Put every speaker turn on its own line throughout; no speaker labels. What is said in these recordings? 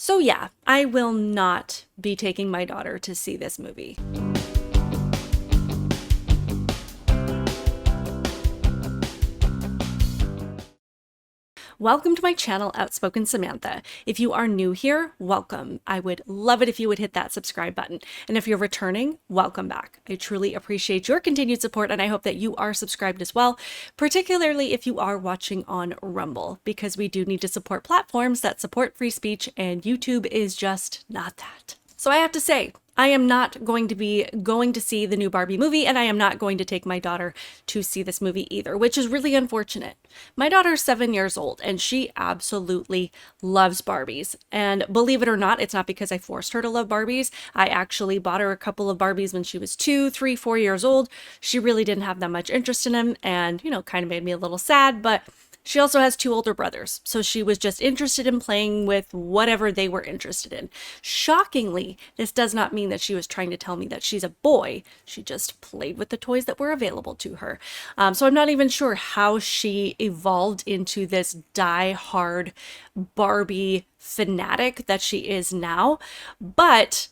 So yeah, I will not be taking my daughter to see this movie. Welcome to my channel, Outspoken Samantha. If you are new here, welcome. I would love it if you would hit that subscribe button. And if you're returning, welcome back. I truly appreciate your continued support, and I hope that you are subscribed as well, particularly if you are watching on Rumble, because we do need to support platforms that support free speech, and YouTube is just not that. So I have to say, I am not going to see the new Barbie movie, and I am not going to take my daughter to see this movie either, which is really unfortunate. My daughter is 7 years old, and she absolutely loves Barbies. And believe it or not, it's not because I forced her to love Barbies. I actually bought her a couple of Barbies when she was 2, 3, 4 years old. She really didn't have that much interest in them, and, kind of made me a little sad, but she also has 2 older brothers, so she was just interested in playing with whatever they were interested in. Shockingly, this does not mean that she was trying to tell me that she's a boy. She just played with the toys that were available to her. So I'm not even sure how she evolved into this die-hard Barbie fanatic that she is now, but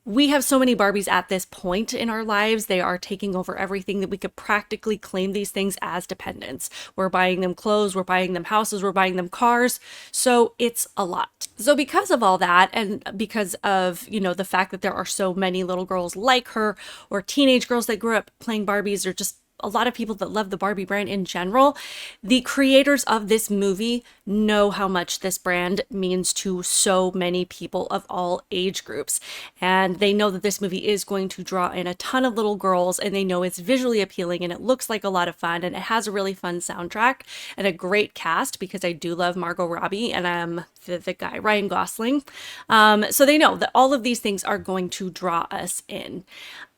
we have so many Barbies at this point in our lives. They are taking over everything that we could practically claim these things as dependents. We're buying them clothes, we're buying them houses, we're buying them cars. So it's a lot. So because of all that, and because of, the fact that there are so many little girls like her, or teenage girls that grew up playing Barbies, or just a lot of people that love the Barbie brand in general, the creators of this movie know how much this brand means to so many people of all age groups. And they know that this movie is going to draw in a ton of little girls, and they know it's visually appealing and it looks like a lot of fun, and it has a really fun soundtrack and a great cast, because I do love Margot Robbie and the guy, Ryan Gosling. So they know that all of these things are going to draw us in.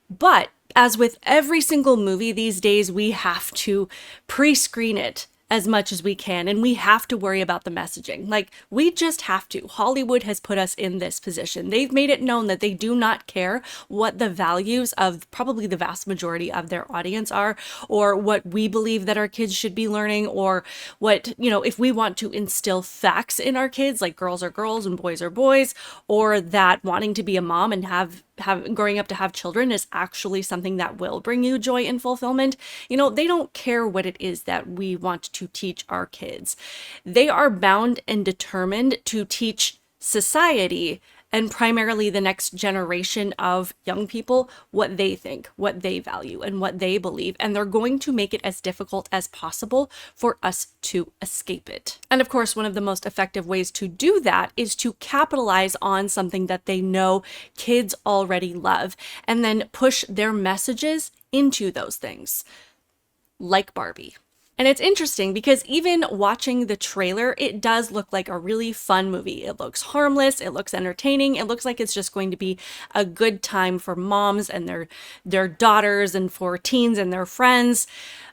But as with every single movie these days, we have to pre-screen it as much as we can, and we have to worry about the messaging. Like, we just have to. Hollywood has put us in this position. They've made it known that they do not care what the values of probably the vast majority of their audience are, or what we believe that our kids should be learning, or what, if we want to instill facts in our kids, like girls are girls and boys are boys, or that wanting to be a mom and growing up to have children is actually something that will bring you joy and fulfillment. They don't care what it is that we want to teach our kids. They are bound and determined to teach society, and primarily the next generation of young people, what they think, what they value, and what they believe. And they're going to make it as difficult as possible for us to escape it. And of course, one of the most effective ways to do that is to capitalize on something that they know kids already love, and then push their messages into those things, like Barbie. And it's interesting because even watching the trailer, it does look like a really fun movie. It looks harmless, it looks entertaining, it looks like it's just going to be a good time for moms and their daughters, and for teens and their friends.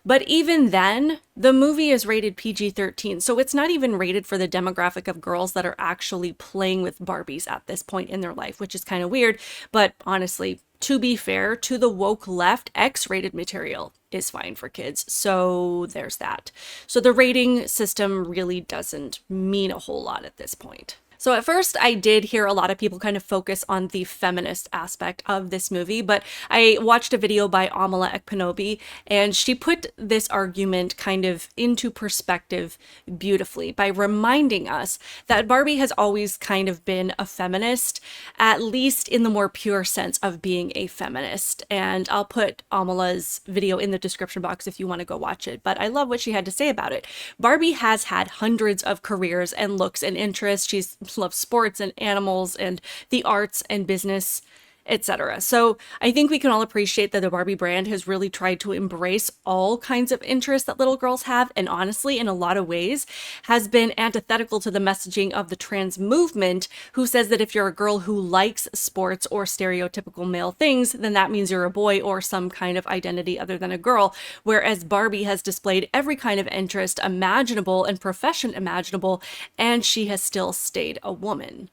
But even then, the movie is rated PG-13, so it's not even rated for the demographic of girls that are actually playing with Barbies at this point in their life, which is kind of weird. But honestly, to be fair to the woke left, X-rated material is fine for kids. So there's that. So the rating system really doesn't mean a whole lot at this point. So at first, I did hear a lot of people kind of focus on the feminist aspect of this movie, but I watched a video by Amala Ekpunobi, and she put this argument kind of into perspective beautifully by reminding us that Barbie has always kind of been a feminist, at least in the more pure sense of being a feminist. And I'll put Amala's video in the description box if you want to go watch it, but I love what she had to say about it. Barbie has had hundreds of careers and looks and interests. She's loves sports and animals and the arts and business, etc. So I think we can all appreciate that the Barbie brand has really tried to embrace all kinds of interests that little girls have, and honestly, in a lot of ways, has been antithetical to the messaging of the trans movement, who says that if you're a girl who likes sports or stereotypical male things, then that means you're a boy or some kind of identity other than a girl, whereas Barbie has displayed every kind of interest imaginable and profession imaginable, and she has still stayed a woman.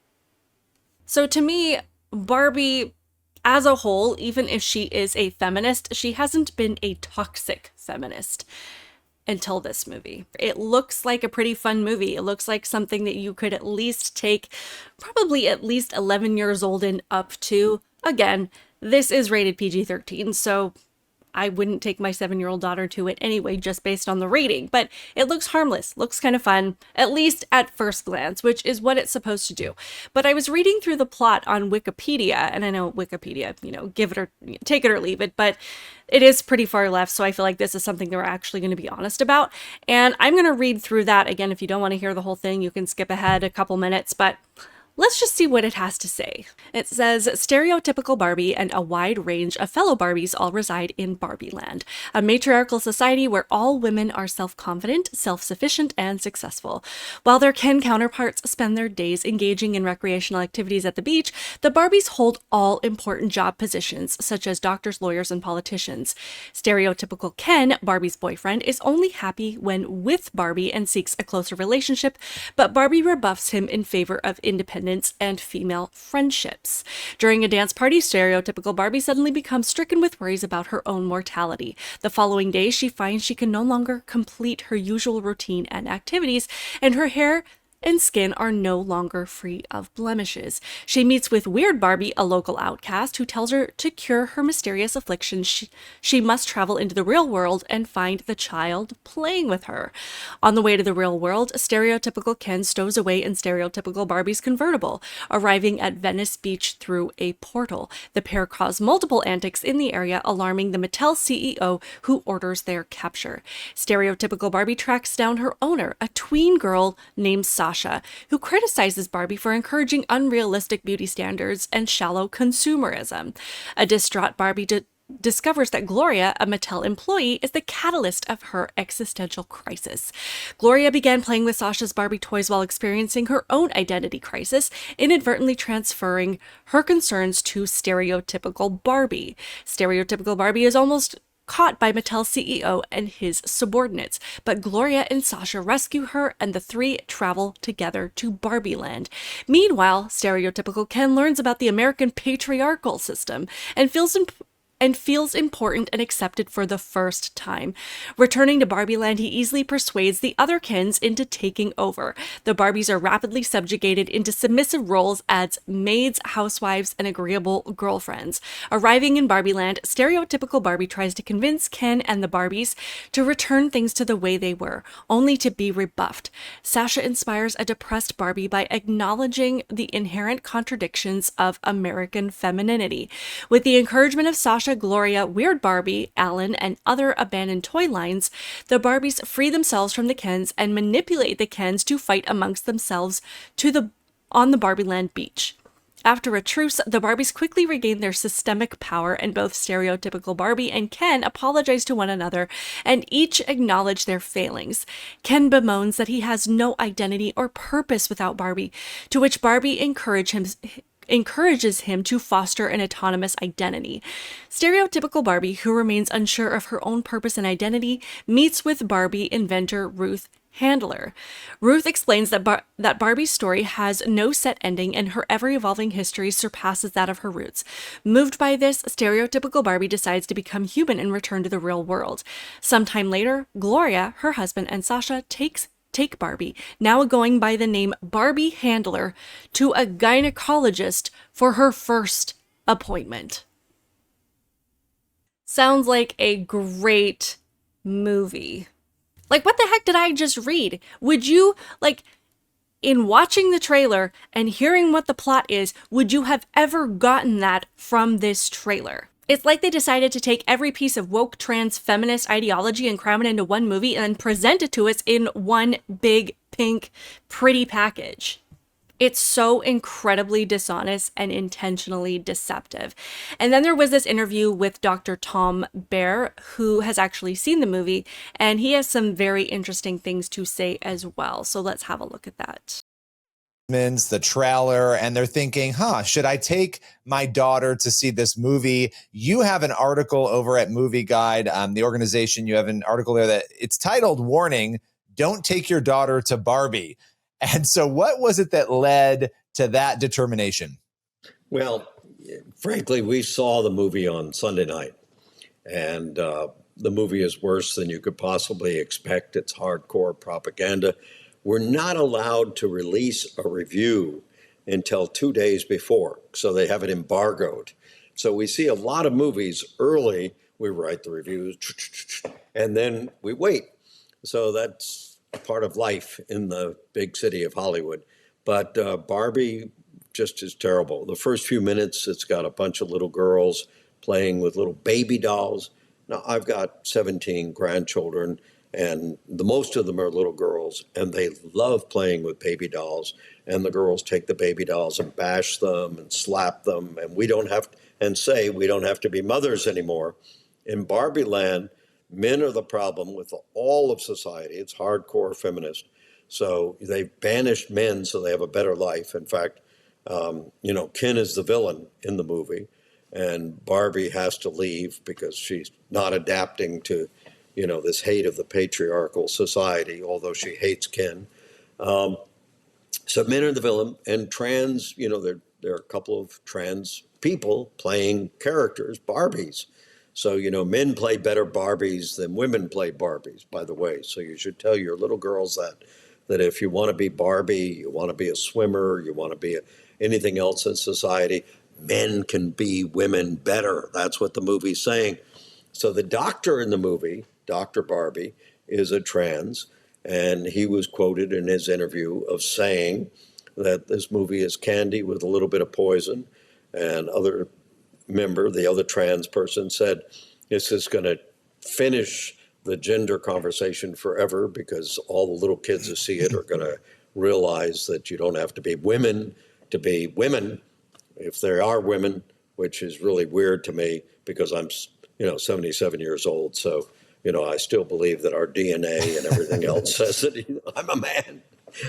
So to me, Barbie as a whole, even if she is a feminist, she hasn't been a toxic feminist. until this movie. It looks like a pretty fun movie. It looks like something that you could at least take probably at least 11 years old and up to. Again, this is rated PG-13, so I wouldn't take my 7-year-old daughter to it anyway, just based on the rating, but it looks harmless, looks kind of fun, at least at first glance, which is what it's supposed to do. But I was reading through the plot on Wikipedia, and I know Wikipedia, give it or take it or leave it, but it is pretty far left, so I feel like this is something that we're actually going to be honest about. And I'm going to read through that. Again, if you don't want to hear the whole thing, you can skip ahead a couple minutes, but let's just see what it has to say. It says, stereotypical Barbie and a wide range of fellow Barbies all reside in Barbie Land, a matriarchal society where all women are self-confident, self-sufficient, and successful. While their Ken counterparts spend their days engaging in recreational activities at the beach, the Barbies hold all important job positions, such as doctors, lawyers, and politicians. Stereotypical Ken, Barbie's boyfriend, is only happy when with Barbie and seeks a closer relationship, but Barbie rebuffs him in favor of independence and female friendships. During a dance party, stereotypical Barbie suddenly becomes stricken with worries about her own mortality. The following day, she finds she can no longer complete her usual routine and activities, and her hair and skin are no longer free of blemishes. She meets with Weird Barbie, a local outcast, who tells her to cure her mysterious affliction, she must travel into the real world and find the child playing with her. On the way to the real world, stereotypical Ken stows away in stereotypical Barbie's convertible, arriving at Venice Beach through a portal. The pair cause multiple antics in the area, alarming the Mattel CEO, who orders their capture. Stereotypical Barbie tracks down her owner, a tween girl named Sasha, who criticizes Barbie for encouraging unrealistic beauty standards and shallow consumerism. A distraught Barbie discovers that Gloria, a Mattel employee, is the catalyst of her existential crisis. Gloria began playing with Sasha's Barbie toys while experiencing her own identity crisis, inadvertently transferring her concerns to stereotypical Barbie. Stereotypical Barbie is almost caught by Mattel's CEO and his subordinates, but Gloria and Sasha rescue her and the three travel together to Barbie Land. Meanwhile, stereotypical Ken learns about the American patriarchal system and feels important and accepted for the first time. Returning to Barbie Land, he easily persuades the other Kens into taking over. The Barbies are rapidly subjugated into submissive roles as maids, housewives, and agreeable girlfriends. Arriving in Barbie Land, stereotypical Barbie tries to convince Ken and the Barbies to return things to the way they were, only to be rebuffed. Sasha inspires a depressed Barbie by acknowledging the inherent contradictions of American femininity. With the encouragement of Sasha, Gloria, Weird Barbie, Alan, and other abandoned toy lines, the Barbies free themselves from the Kens and manipulate the Kens to fight amongst themselves on the Barbie Land beach. After a truce, the Barbies quickly regain their systemic power, and both stereotypical Barbie and Ken apologize to one another and each acknowledge their failings. Ken bemoans that he has no identity or purpose without Barbie, to which Barbie encourages him to foster an autonomous identity. Stereotypical Barbie, who remains unsure of her own purpose and identity, meets with Barbie inventor Ruth Handler. Ruth explains that that Barbie's story has no set ending and her ever-evolving history surpasses that of her roots. Moved by this, stereotypical Barbie decides to become human and return to the real world. Sometime later, Gloria, her husband, and Sasha take Barbie, now going by the name Barbie Handler, to a gynecologist for her first appointment. Sounds like a great movie. Like, what the heck did I just read? Would you, in watching the trailer and hearing what the plot is, would you have ever gotten that from this trailer? It's like they decided to take every piece of woke trans feminist ideology and cram it into one movie and then present it to us in one big, pink, pretty package. It's so incredibly dishonest and intentionally deceptive. And then there was this interview with Dr. Tom Baer, who has actually seen the movie, and he has some very interesting things to say as well. So let's have a look at that.
The trailer, and they're thinking, should I take my daughter to see this movie? You have an article over at Movie Guide, the organization. You have an article there that it's titled, "Warning, Don't Take Your Daughter to Barbie." And so what was it that led to that determination?
Well, frankly, we saw the movie on Sunday night, and the movie is worse than you could possibly expect. It's hardcore propaganda. We're not allowed to release a review until 2 days before, so they have it embargoed. So we see a lot of movies early. We write the reviews, and then we wait. So that's a part of life in the big city of Hollywood. But Barbie just is terrible. The first few minutes, it's got a bunch of little girls playing with little baby dolls. Now, I've got 17 grandchildren, and the most of them are little girls, and they love playing with baby dolls. And the girls take the baby dolls and bash them and slap them, and we don't have and say we don't have to be mothers anymore. In Barbie land, men are the problem with all of society. It's hardcore feminist. So they've banished men so they have a better life. In fact, Ken is the villain in the movie, and Barbie has to leave because she's not adapting to, this hate of the patriarchal society, although she hates Ken. So men are the villain, and trans, there are a couple of trans people playing characters, Barbies. So, men play better Barbies than women play Barbies, by the way. So you should tell your little girls that if you want to be Barbie, you want to be a swimmer, you want to be anything else in society, men can be women better. That's what the movie's saying. So the doctor in the movie, Dr. Barbie, is a trans, and he was quoted in his interview of saying that this movie is candy with a little bit of poison. And the other trans person said, this is going to finish the gender conversation forever because all the little kids who see it are going to realize that you don't have to be women to be women, if they are women, which is really weird to me because I'm, 77 years old. So, I still believe that our DNA and everything else says that I'm a man.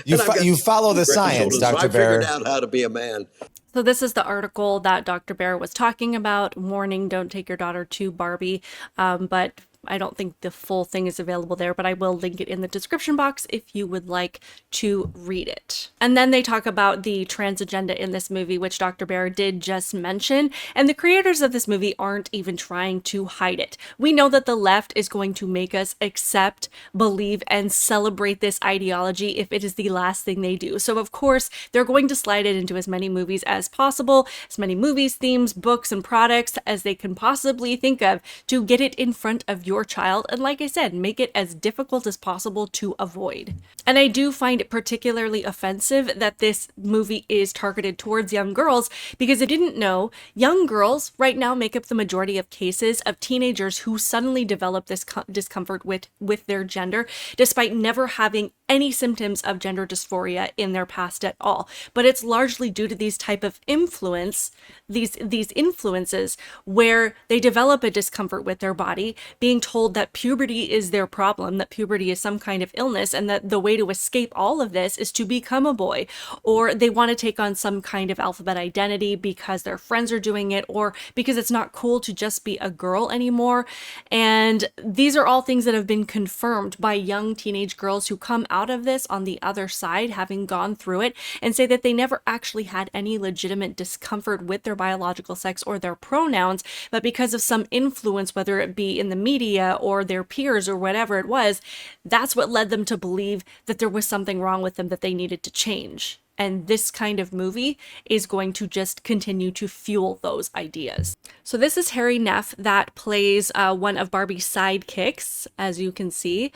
You follow the science, Dr.
So I
Bear.
figured out how to be a man.
So this is the article that Dr. Bear was talking about. Warning, don't take your daughter to Barbie. But I don't think the full thing is available there, but I will link it in the description box if you would like to read it. And then they talk about the trans agenda in this movie, which Dr. Bear did just mention. And the creators of this movie aren't even trying to hide it. We know that the left is going to make us accept, believe, and celebrate this ideology if it is the last thing they do. So of course, they're going to slide it into as many movies as possible, as many movies, themes, books, and products as they can possibly think of to get it in front of your child, and like I said, make it as difficult as possible to avoid. And I do find it particularly offensive that this movie is targeted towards young girls, because if you didn't know, young girls right now make up the majority of cases of teenagers who suddenly develop this discomfort with their gender, despite never having any symptoms of gender dysphoria in their past at all. But it's largely due to these type of influences where they develop a discomfort with their body, being told that puberty is their problem, that puberty is some kind of illness, and that the way to escape all of this is to become a boy, or they want to take on some kind of alphabet identity because their friends are doing it, or because it's not cool to just be a girl anymore. And these are all things that have been confirmed by young teenage girls who come out of this on the other side, having gone through it, and say that they never actually had any legitimate discomfort with their biological sex or their pronouns, but because of some influence, whether it be in the media or their peers or whatever it was, that's what led them to believe that there was something wrong with them that they needed to change. And this kind of movie is going to just continue to fuel those ideas. So this is Harry Neff that plays one of Barbie's sidekicks, as you can see,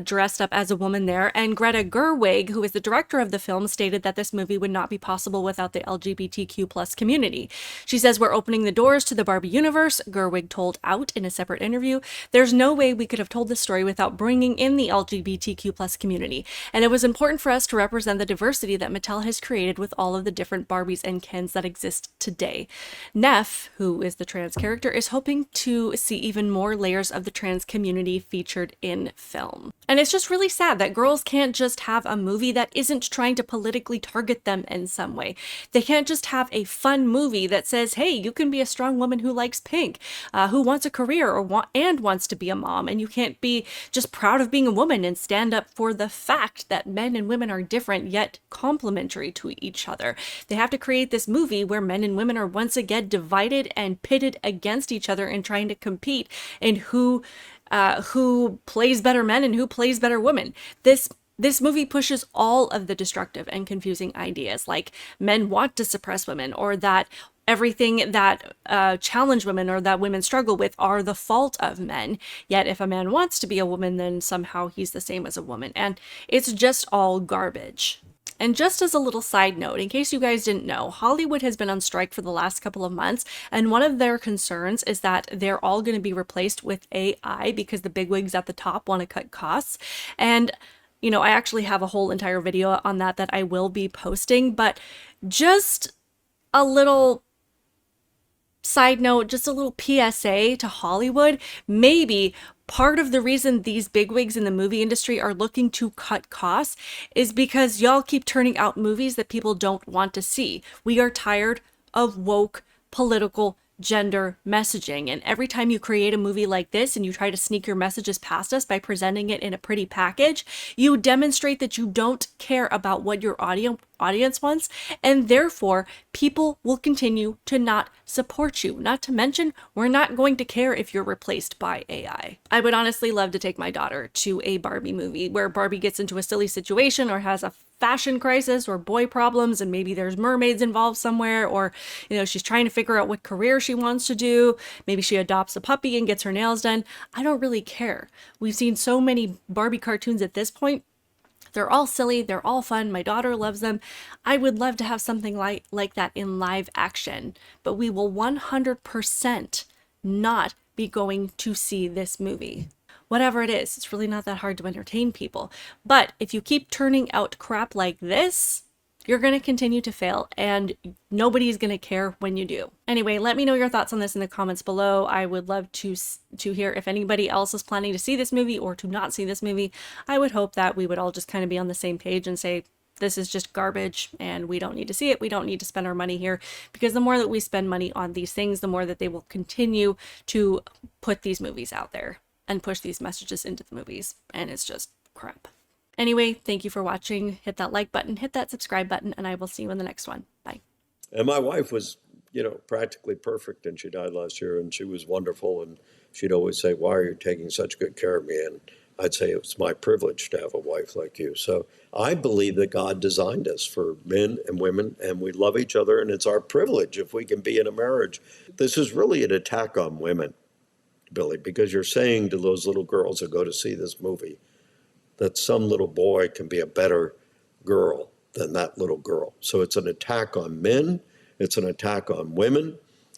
dressed up as a woman there. And Greta Gerwig, who is the director of the film, stated that this movie would not be possible without the LGBTQ plus community. She says, "We're opening the doors to the Barbie universe," Gerwig told Out in a separate interview. "There's no way we could have told this story without bringing in the LGBTQ plus community. And it was important for us to represent the diversity that Mattel has created with all of the different Barbies and Kens that exist today." Neff, who is the trans character, is hoping to see even more layers of the trans community featured in film. And it's just really sad that girls can't just have a movie that isn't trying to politically target them in some way. They can't just have a fun movie that says, hey, you can be a strong woman who likes pink, who wants a career and wants to be a mom, and you can't be just proud of being a woman and stand up for the fact that men and women are different, yet complement complementary to each other. They have to create this movie where men and women are once again divided and pitted against each other and trying to compete in who plays better men and who plays better women. This movie pushes all of the destructive and confusing ideas, like men want to suppress women, or that everything that challenge women or that women struggle with are the fault of men. Yet if a man wants to be a woman, then somehow he's the same as a woman. And it's just all garbage. And just as a little side note, in case you guys didn't know, Hollywood has been on strike for the last couple of months, and one of their concerns is that they're all going to be replaced with AI because the bigwigs at the top want to cut costs. And you know, I actually have a whole entire video on that I will be posting, but just a little side note, just a little PSA to Hollywood. Maybe part of the reason these bigwigs in the movie industry are looking to cut costs is because y'all keep turning out movies that people don't want to see. We are tired of woke political gender messaging. And every time you create a movie like this and you try to sneak your messages past us by presenting it in a pretty package, you demonstrate that you don't care about what your audience wants, and therefore people will continue to not support you. Not to mention, we're not going to care if you're replaced by AI. I would honestly love to take my daughter to a Barbie movie where Barbie gets into a silly situation or has a fashion crisis or boy problems, and maybe there's mermaids involved somewhere, or you know, she's trying to figure out what career she wants to do. Maybe she adopts a puppy and gets her nails done. I don't really care. We've seen so many Barbie cartoons at this point. They're all silly, they're all fun, my daughter loves them. I would love to have something like that in live action, but we will 100% not be going to see this movie. Whatever it is, it's really not that hard to entertain people. But if you keep turning out crap like this, you're going to continue to fail, and nobody's going to care when you do. Anyway, let me know your thoughts on this in the comments below. I would love to hear if anybody else is planning to see this movie or to not see this movie. I would hope that we would all just kind of be on the same page and say, this is just garbage and we don't need to see it. We don't need to spend our money here, because the more that we spend money on these things, the more that they will continue to put these movies out there and push these messages into the movies. And it's just crap. Anyway, thank you for watching. Hit that like button, hit that subscribe button, and I will see you in the next one. Bye.
And my wife was, practically perfect, and she died last year, and she was wonderful. And she'd always say, "Why are you taking such good care of me?" And I'd say, "It's my privilege to have a wife like you." So I believe that God designed us for men and women, and we love each other, and it's our privilege if we can be in a marriage. This is really an attack on women, Billy, because you're saying to those little girls who go to see this movie that some little boy can be a better girl than that little girl. So it's an attack on men, it's an attack on women,